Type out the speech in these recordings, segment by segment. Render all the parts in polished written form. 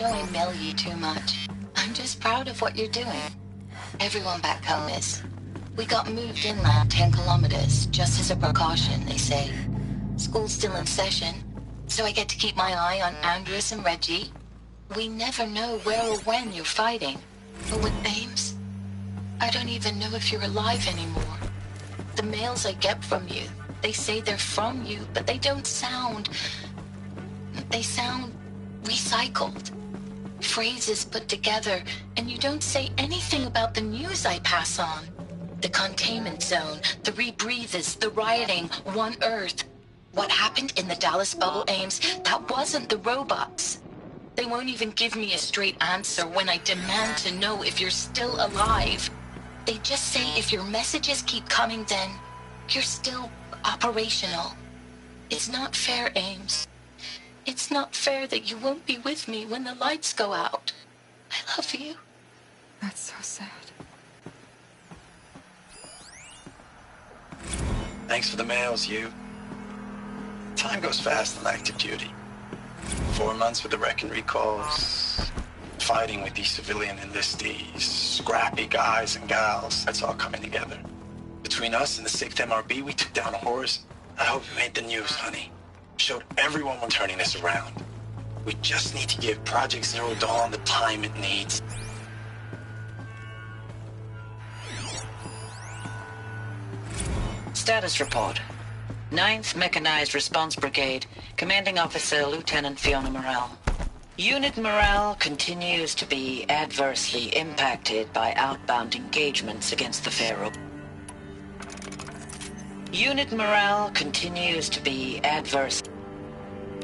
know I mail you too much. I'm just proud of what you're doing. Everyone back home is. We got moved inland 10 kilometers, just as a precaution, they say. School's still in session, so I get to keep my eye on Andrus and Reggie. We never know where or when you're fighting. But with Ames, I don't even know if you're alive anymore. The mails I get from you, they say they're from you, but they don't sound... They sound recycled. Phrases put together, and you don't say anything about the news I pass on. The containment zone, the rebreathers, the rioting, One Earth. What happened in the Dallas bubble, Ames, that wasn't the robots. They won't even give me a straight answer when I demand to know if you're still alive. They just say if your messages keep coming, then you're still operational. It's not fair, Ames. It's not fair that you won't be with me when the lights go out. I love you. That's so sad. Thanks for the mails, you. Time goes fast on active duty. 4 months with the wrecking recalls, fighting with these civilian enlistees, scrappy guys and gals. That's all coming together. Between us and the 6th MRB, we took down a horse. I hope it made the news, honey. Showed everyone we're turning this around. We just need to give Project Zero Dawn the time it needs. Status report. 9th Mechanized Response Brigade, Commanding Officer Lieutenant Fiona Morell. Unit morale continues to be adversely impacted by outbound engagements against the Pharaoh. Unit morale continues to be adverse.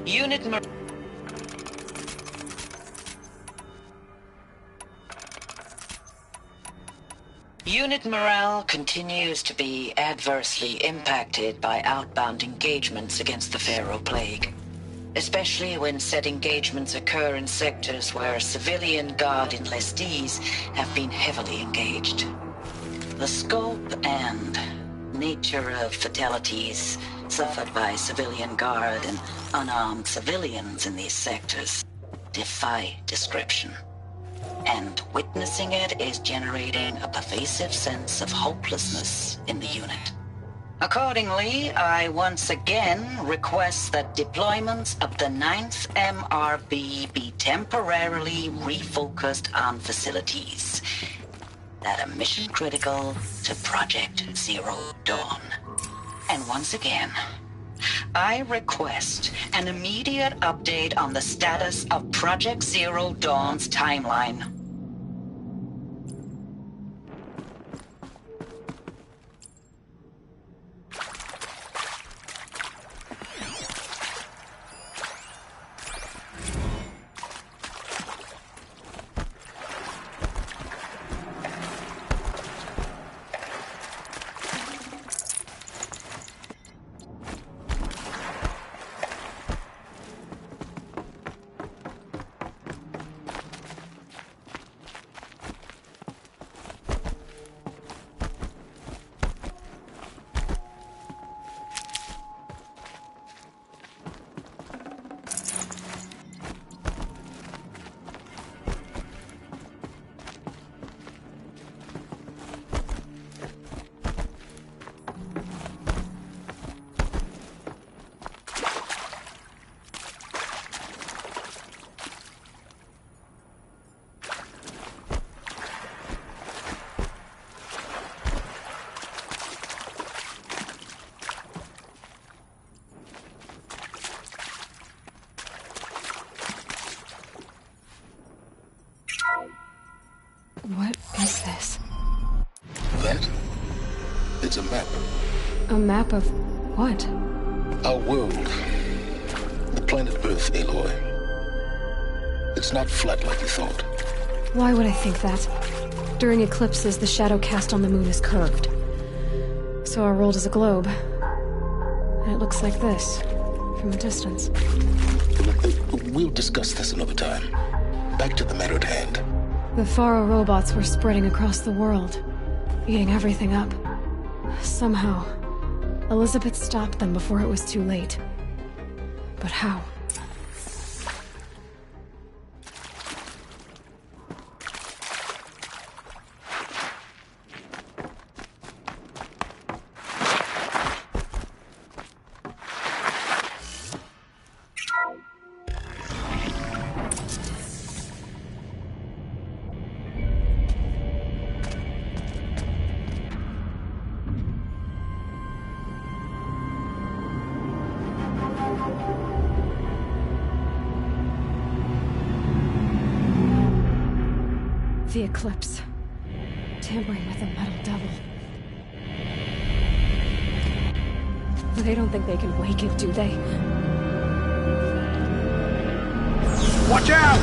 Unit morale continues to be adversely impacted by outbound engagements against the Pharaoh Plague, especially when said engagements occur in sectors where civilian Guard enlistees have been heavily engaged. The scope and nature of fatalities suffered by civilian Guard and unarmed civilians in these sectors defy description. And witnessing it is generating a pervasive sense of hopelessness in the unit. Accordingly, I once again request that deployments of the 9th MRB be temporarily refocused on facilities that are mission critical to Project Zero Dawn. And once again, I request an immediate update on the status of Project Zero Dawn's timeline. What is this? That? It's a map. A map of what? Our world. The planet Earth, Aloy. It's not flat like you thought. Why would I think that? During eclipses, the shadow cast on the moon is curved. So our world is a globe. And it looks like this, from a distance. We'll discuss this another time. Back to the matter at hand. The Faro robots were spreading across the world, eating everything up. Somehow, Elizabeth stopped them before it was too late. But how? the Eclipse. Tampering with the Metal Devil. They don't think they can wake it, do they? Watch out!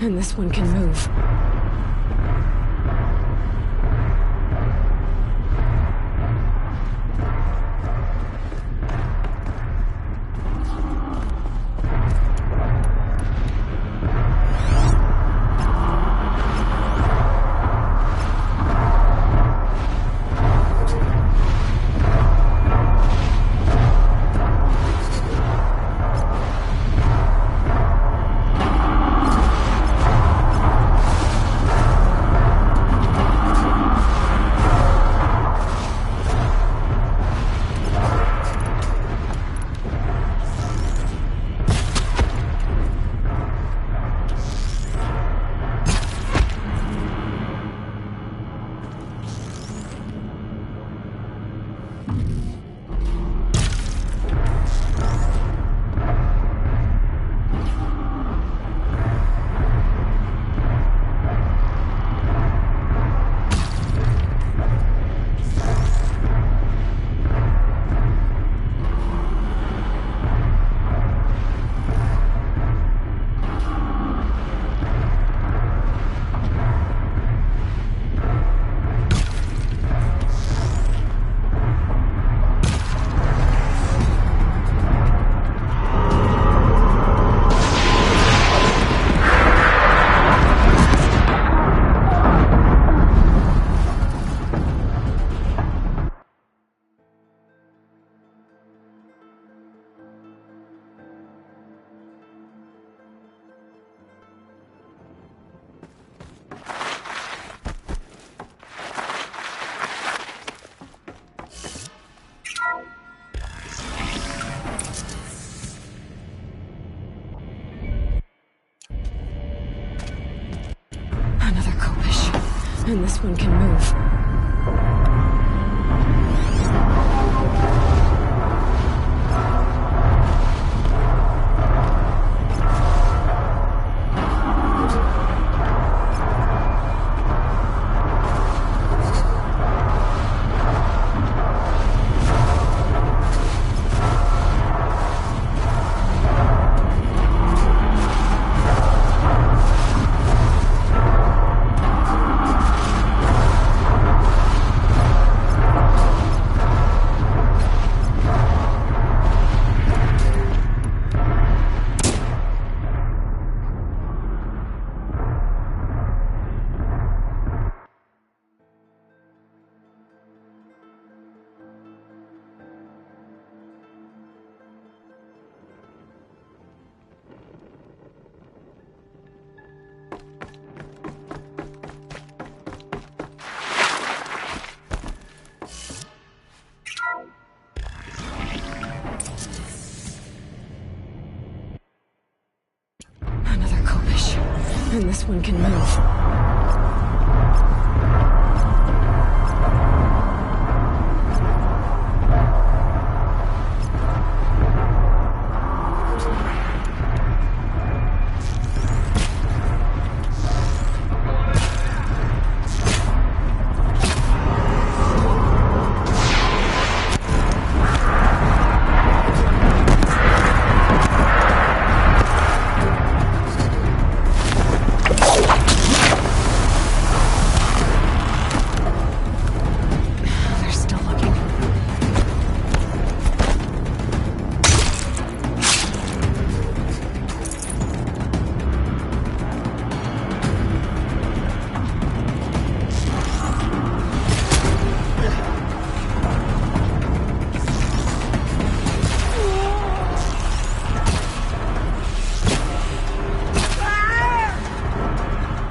And this one can move. And this one can move. And this one can move.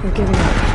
They're giving up.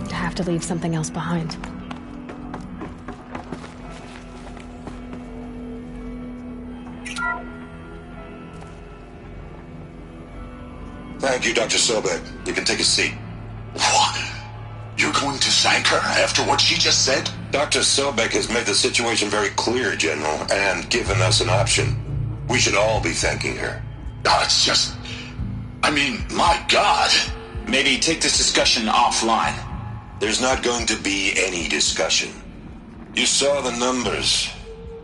I'd have to leave something else behind. Thank you, Dr. Sobek. You can take a seat. What? You're going to thank her after what she just said? Dr. Sobek has made the situation very clear, General, and given us an option. We should all be thanking her. Oh, it's just... I mean, my God. Maybe take this discussion offline. There's not going to be any discussion. You saw the numbers.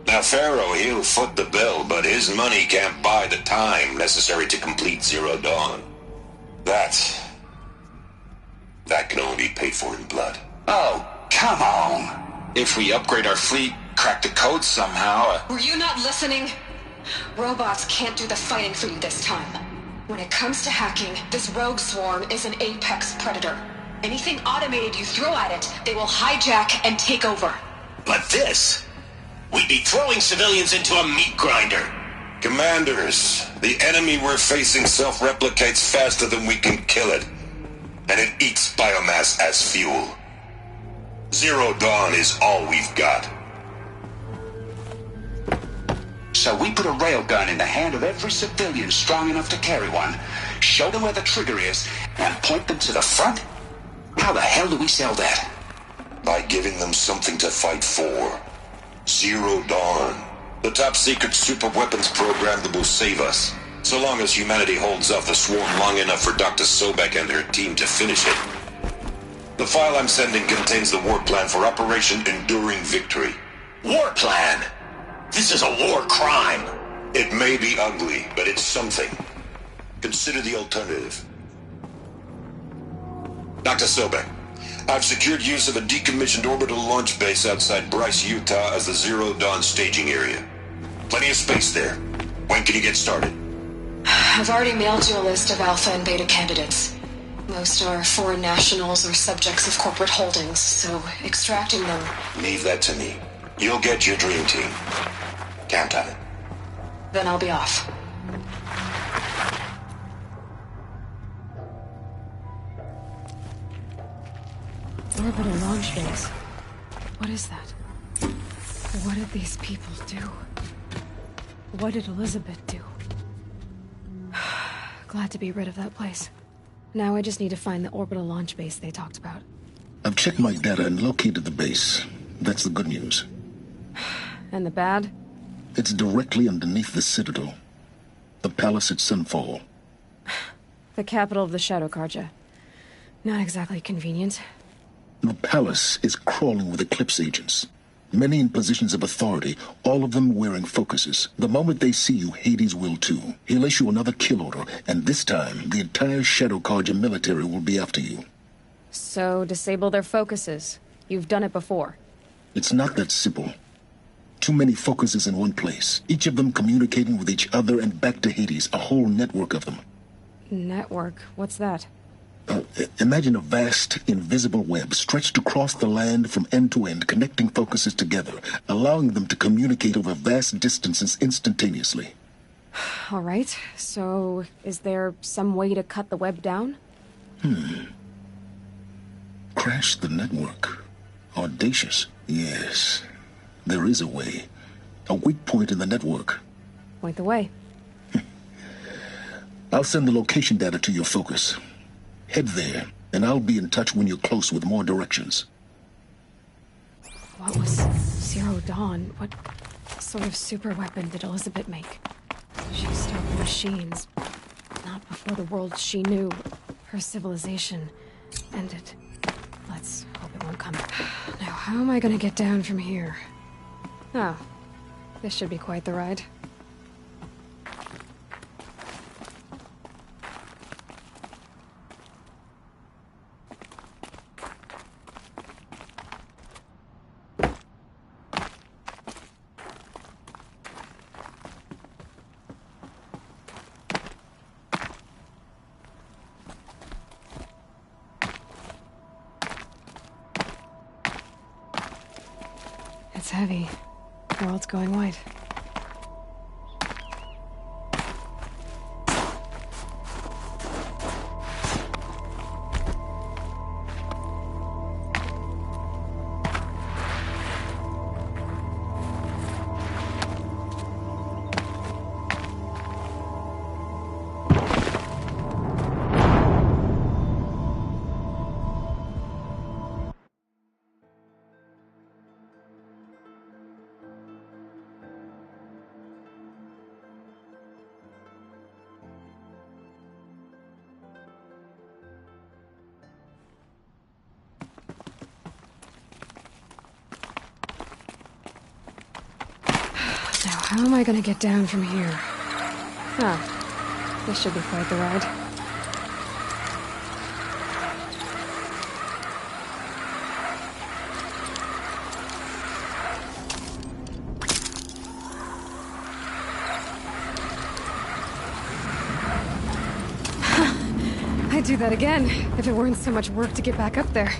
Now, Pharaoh, he'll foot the bill, but his money can't buy the time necessary to complete Zero Dawn. That can only be paid for in blood. Oh, come on. If we upgrade our fleet, crack the code somehow... Were you not listening? Robots can't do the fighting for you this time. When it comes to hacking, this rogue swarm is an apex predator. Anything automated you throw at it, they will hijack and take over. But this... We'd be throwing civilians into a meat grinder. Commanders, the enemy we're facing self-replicates faster than we can kill it. And it eats biomass as fuel. Zero Dawn is all we've got. So we put a railgun in the hand of every civilian strong enough to carry one, show them where the trigger is, and point them to the front? How the hell do we sell that? By giving them something to fight for. Zero Dawn. The top-secret super-weapons program that will save us. So long as humanity holds off the swarm long enough for Dr. Sobek and her team to finish it. The file I'm sending contains the war plan for Operation Enduring Victory. War plan? This is a war crime. It may be ugly, but it's something. Consider the alternative. Dr. Sobek, I've secured use of a decommissioned orbital launch base outside Bryce, Utah as the Zero Dawn staging area. Plenty of space there. When can you get started? I've already mailed you a list of Alpha and Beta candidates. Most are foreign nationals or subjects of corporate holdings, so extracting them... Leave that to me. You'll get your dream team. Count on it. Then I'll be off. Orbital launch base. What is that? What did these people do? What did Elizabeth do? Glad to be rid of that place. Now I just need to find the orbital launch base they talked about. I've checked my data and located the base. That's the good news. And the bad? It's directly underneath the Citadel. The palace at Sunfall. The capital of the Shadow Carja. Not exactly convenient. The palace is crawling with Eclipse agents. Many in positions of authority, all of them wearing focuses. The moment they see you, Hades will too. He'll issue another kill order, and this time, the entire Shadow Carja military will be after you. So, disable their focuses. You've done it before. It's not that simple. Too many focuses in one place, each of them communicating with each other and back to Hades, a whole network of them. Network? What's that? Imagine a vast, invisible web stretched across the land from end to end, connecting focuses together, allowing them to communicate over vast distances instantaneously. All right, so is there some way to cut the web down? Crash the network. Audacious. Yes, there is a way. A weak point in the network. Point the way. I'll send the location data to your focus. Head there, and I'll be in touch when you're close with more directions. What was Zero Dawn? What sort of super weapon did Elizabeth make? She stopped machines. Not before the world she knew. Her civilization ended. Let's hope it won't come. Now, how am I gonna get down from here? Oh, this should be quite the ride. It's heavy. The world's going white. How am I gonna get down from here? Huh. This should be quite the ride. I'd do that again, if it weren't so much work to get back up there.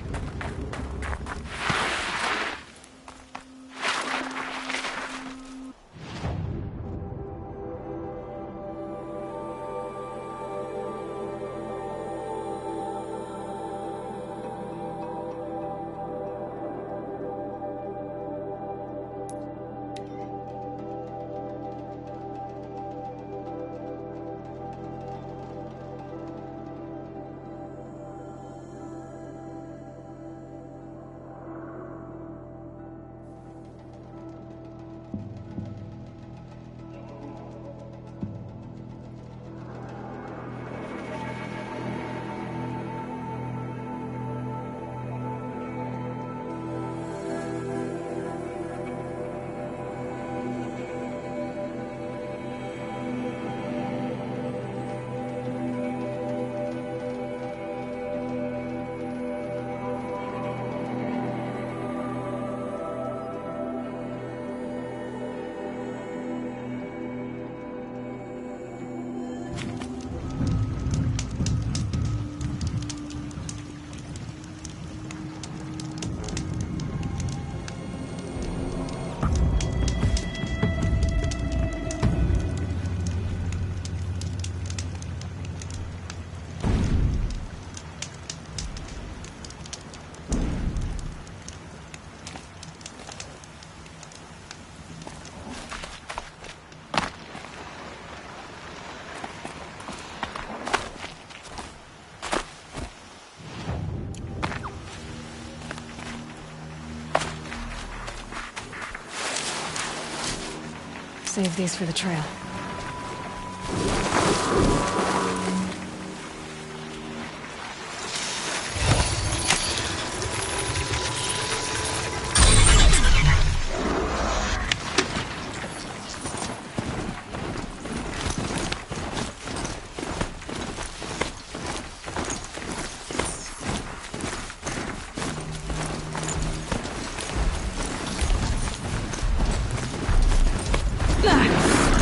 Save these for the trail.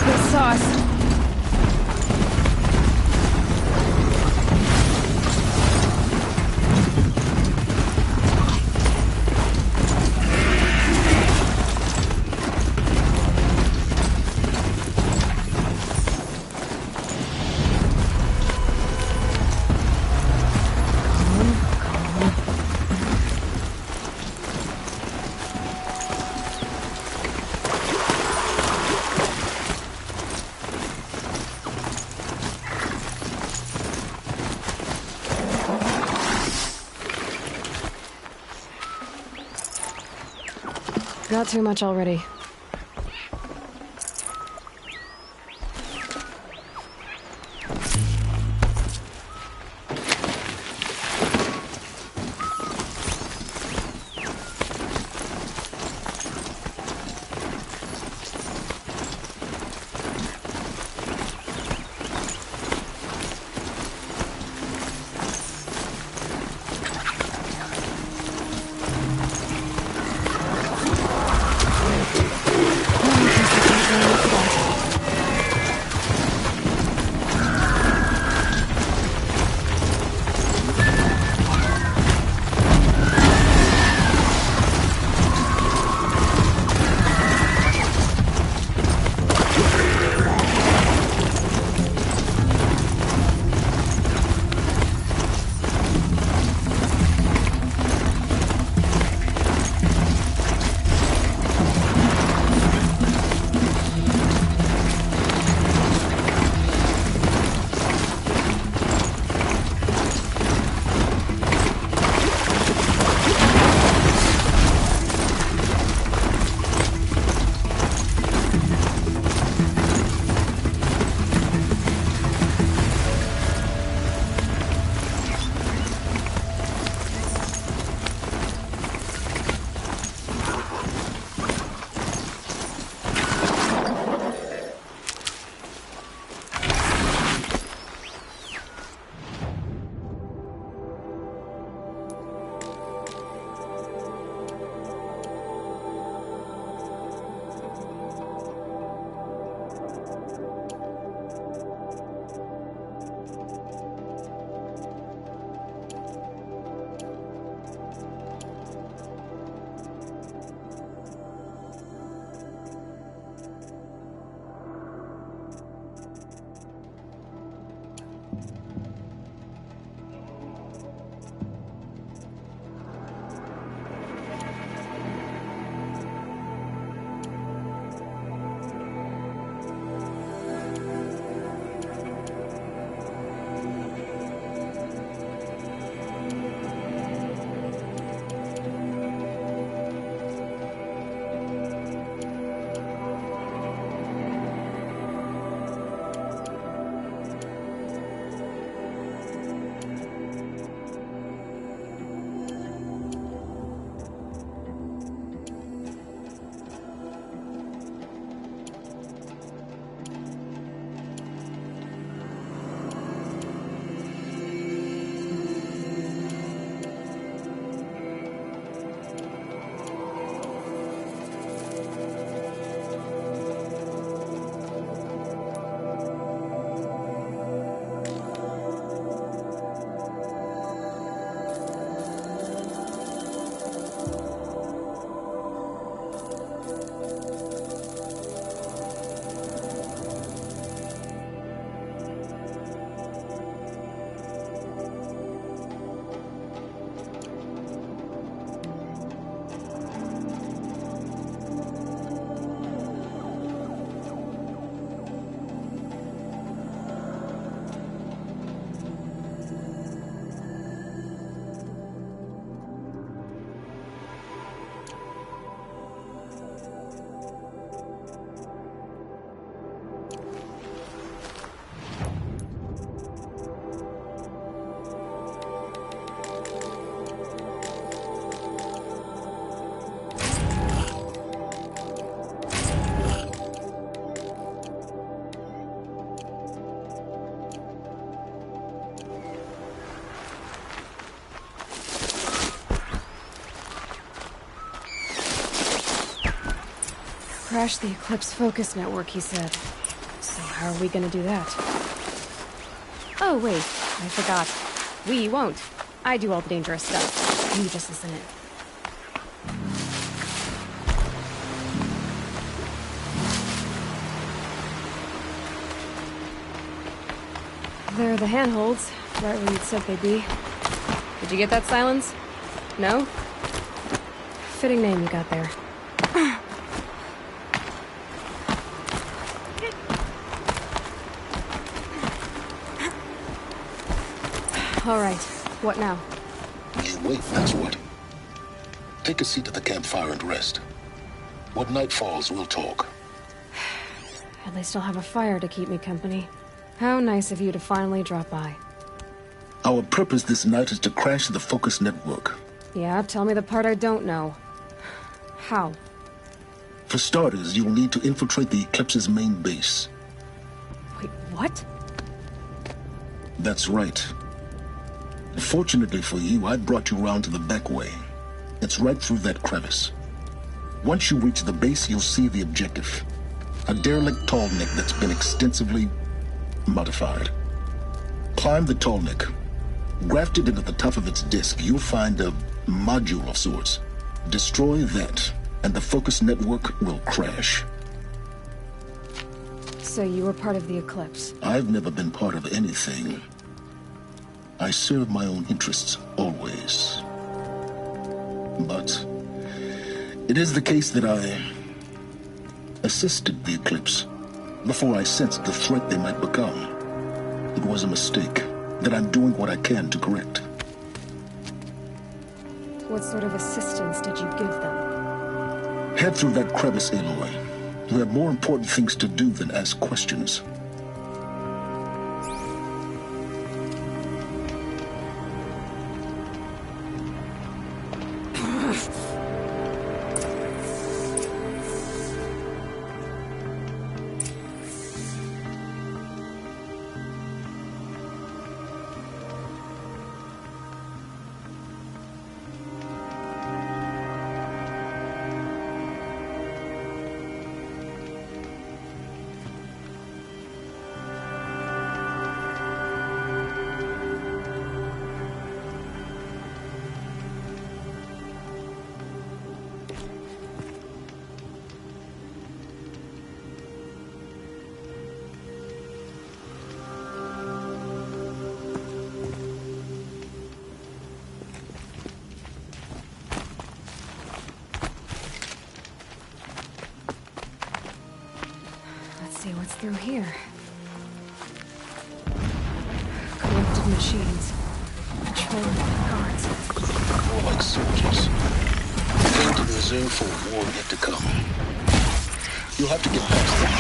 Good sauce. Got too much already. crash the Eclipse focus network, he said. So how are we gonna do that? Oh, wait. I forgot. We won't. I do all the dangerous stuff. You just listen in. There are the handholds, right where you'd said they'd be. Did you get that, Silence? No? Fitting name you got there. All right, what now? You wait, that's what. Take a seat at the campfire and rest. When night falls, we'll talk. At least I'll have a fire to keep me company. How nice of you to finally drop by. Our purpose this night is to crash the Focus network. Yeah, tell me the part I don't know. How? For starters, you'll need to infiltrate the Eclipse's main base. Wait, what? That's right. Fortunately for you, I brought you round to the back way. It's right through that crevice. Once you reach the base, you'll see the objective. A derelict tall neck that's been extensively modified. Climb the tall neck. Grafted into the top of its disk, you'll find a module of sorts. Destroy that, and the Focus network will crash. So you were part of the Eclipse? I've never been part of anything. I serve my own interests, always. But it is the case that I assisted the Eclipse before I sensed the threat they might become. It was a mistake that I'm doing what I can to correct. What sort of assistance did you give them? Head through that crevice, Aloy. You have more important things to do than ask questions. What's through here? Corrupted machines. Patrolling the guards. More like soldiers. Came to the reserve for a war yet to come. You'll have to get past them.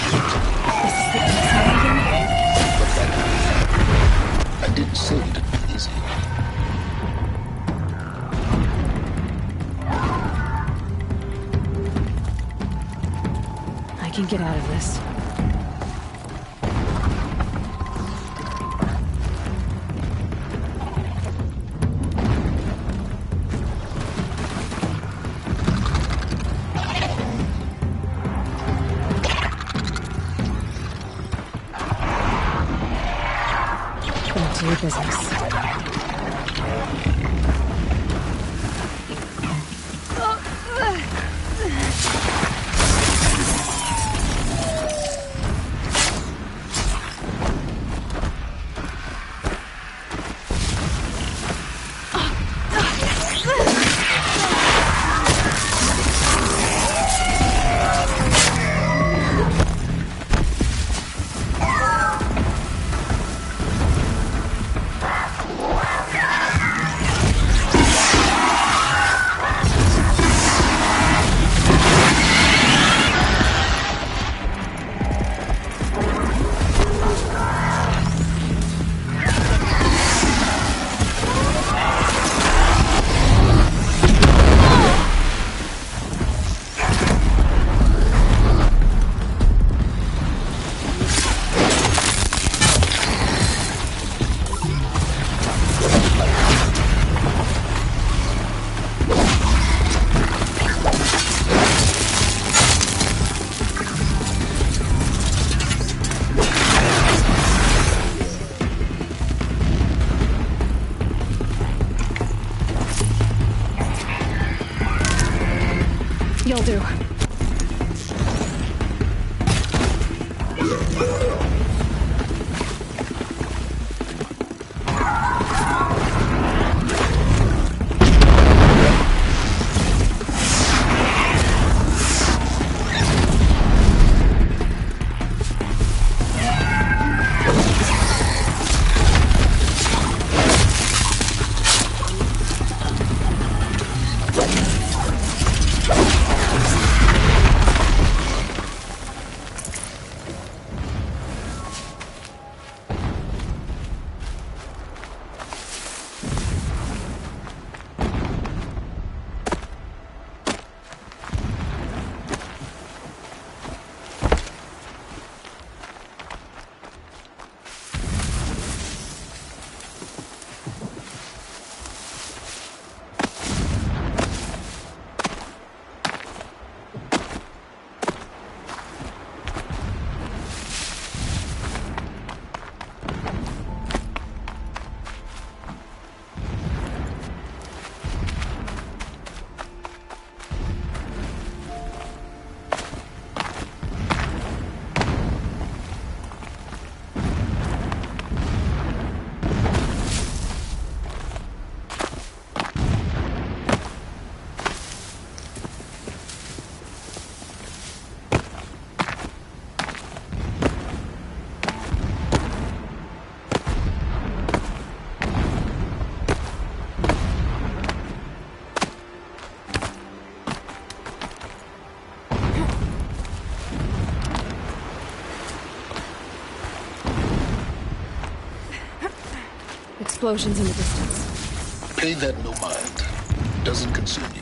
But that, I didn't say it'd be easy. I can get out of this. Your business. You'll do. Explosions in the distance. Pay that no mind. Doesn't concern you.